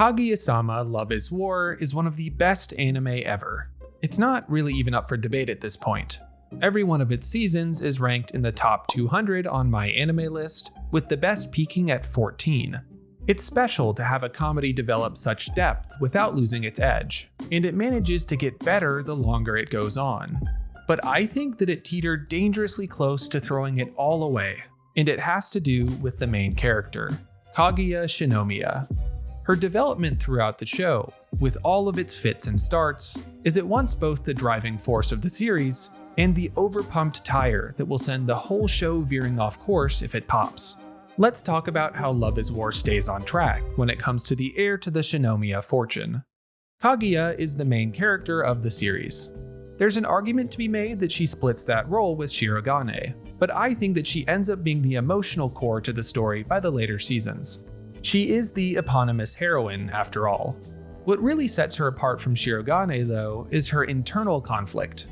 Kaguya-sama Love is War is one of the best anime ever. It's not really even up for debate at this point. Every one of its seasons is ranked in the top 200 on my anime list, with the best peaking at 14. It's special to have a comedy develop such depth without losing its edge, and it manages to get better the longer it goes on. But I think that it teetered dangerously close to throwing it all away, and it has to do with the main character, Kaguya Shinomiya. Her development throughout the show, with all of its fits and starts, is at once both the driving force of the series and the overpumped tire that will send the whole show veering off course if it pops. Let's talk about how Love is War stays on track when it comes to the heir to the Shinomiya fortune. Kaguya is the main character of the series. There's an argument to be made that she splits that role with Shirogane, but I think that she ends up being the emotional core to the story by the later seasons. She is the eponymous heroine, after all. What really sets her apart from Shirogane, though, is her internal conflict.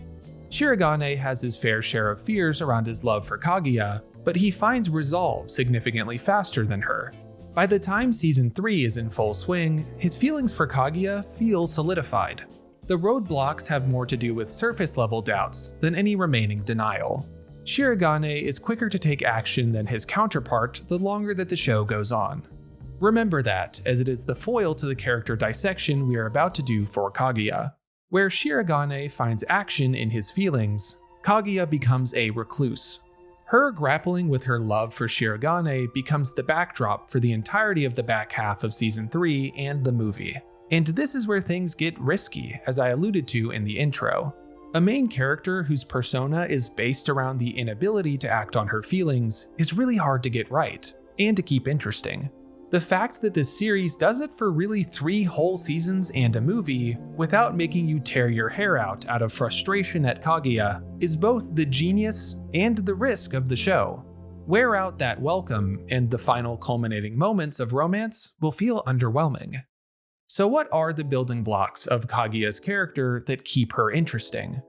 Shirogane has his fair share of fears around his love for Kaguya, but he finds resolve significantly faster than her. By the time Season 3 is in full swing, his feelings for Kaguya feel solidified. The roadblocks have more to do with surface-level doubts than any remaining denial. Shirogane is quicker to take action than his counterpart the longer that the show goes on. Remember that, as it is the foil to the character dissection we are about to do for Kaguya. Where Shirogane finds action in his feelings, Kaguya becomes a recluse. Her grappling with her love for Shirogane becomes the backdrop for the entirety of the back half of Season 3 and the movie. And this is where things get risky, as I alluded to in the intro. A main character whose persona is based around the inability to act on her feelings is really hard to get right, and to keep interesting. The fact that this series does it for really 3 whole seasons and a movie without making you tear your hair out of frustration at Kaguya is both the genius and the risk of the show. Wear out that welcome and the final culminating moments of romance will feel underwhelming. So what are the building blocks of Kaguya's character that keep her interesting?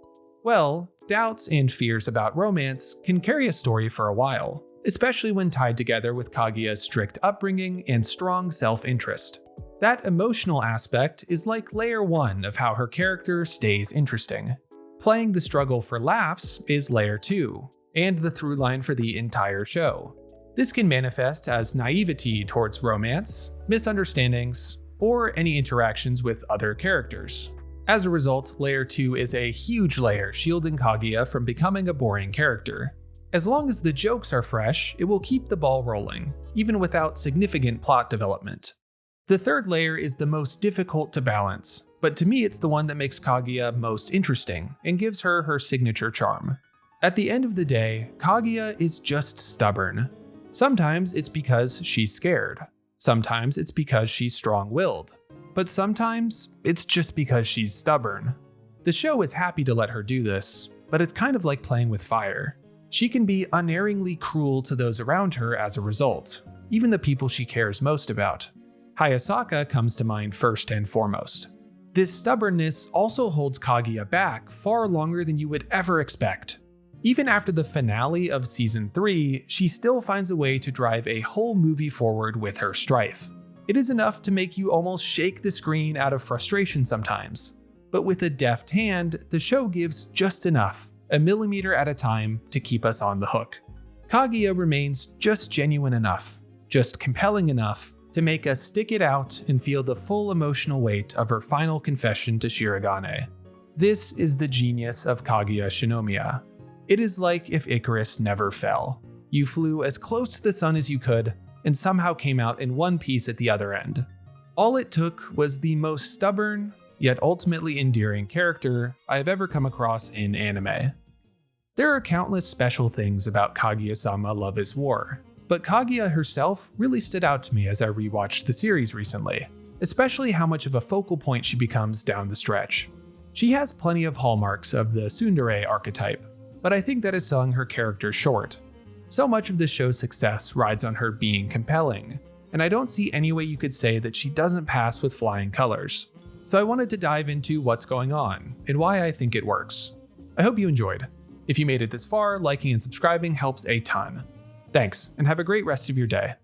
Well, doubts and fears about romance can carry a story for a while, especially when tied together with Kaguya's strict upbringing and strong self-interest. That emotional aspect is like layer 1 of how her character stays interesting. Playing the struggle for laughs is layer 2, and the through line for the entire show. This can manifest as naivety towards romance, misunderstandings, or any interactions with other characters. As a result, layer 2 is a huge layer shielding Kaguya from becoming a boring character. As long as the jokes are fresh, it will keep the ball rolling, even without significant plot development. The third layer is the most difficult to balance, but to me it's the one that makes Kaguya most interesting and gives her her signature charm. At the end of the day, Kaguya is just stubborn. Sometimes it's because she's scared. Sometimes it's because she's strong-willed. But sometimes it's just because she's stubborn. The show is happy to let her do this, but it's kind of like playing with fire. She can be unerringly cruel to those around her as a result, even the people she cares most about. Hayasaka comes to mind first and foremost. This stubbornness also holds Kaguya back far longer than you would ever expect. Even after the finale of Season 3, she still finds a way to drive a whole movie forward with her strife. It is enough to make you almost shake the screen out of frustration sometimes. But with a deft hand, the show gives just enough, a millimeter at a time, to keep us on the hook. Kaguya remains just genuine enough, just compelling enough, to make us stick it out and feel the full emotional weight of her final confession to Shirogane. This is the genius of Kaguya Shinomiya. It is like if Icarus never fell. You flew as close to the sun as you could, and somehow came out in one piece at the other end. All it took was the most stubborn, yet ultimately endearing character I have ever come across in anime. There are countless special things about Kaguya-sama Love is War, but Kaguya herself really stood out to me as I rewatched the series recently, especially how much of a focal point she becomes down the stretch. She has plenty of hallmarks of the tsundere archetype, but I think that is selling her character short. So much of this show's success rides on her being compelling, and I don't see any way you could say that she doesn't pass with flying colors. So I wanted to dive into what's going on and why I think it works. I hope you enjoyed. If you made it this far, liking and subscribing helps a ton. Thanks, and have a great rest of your day.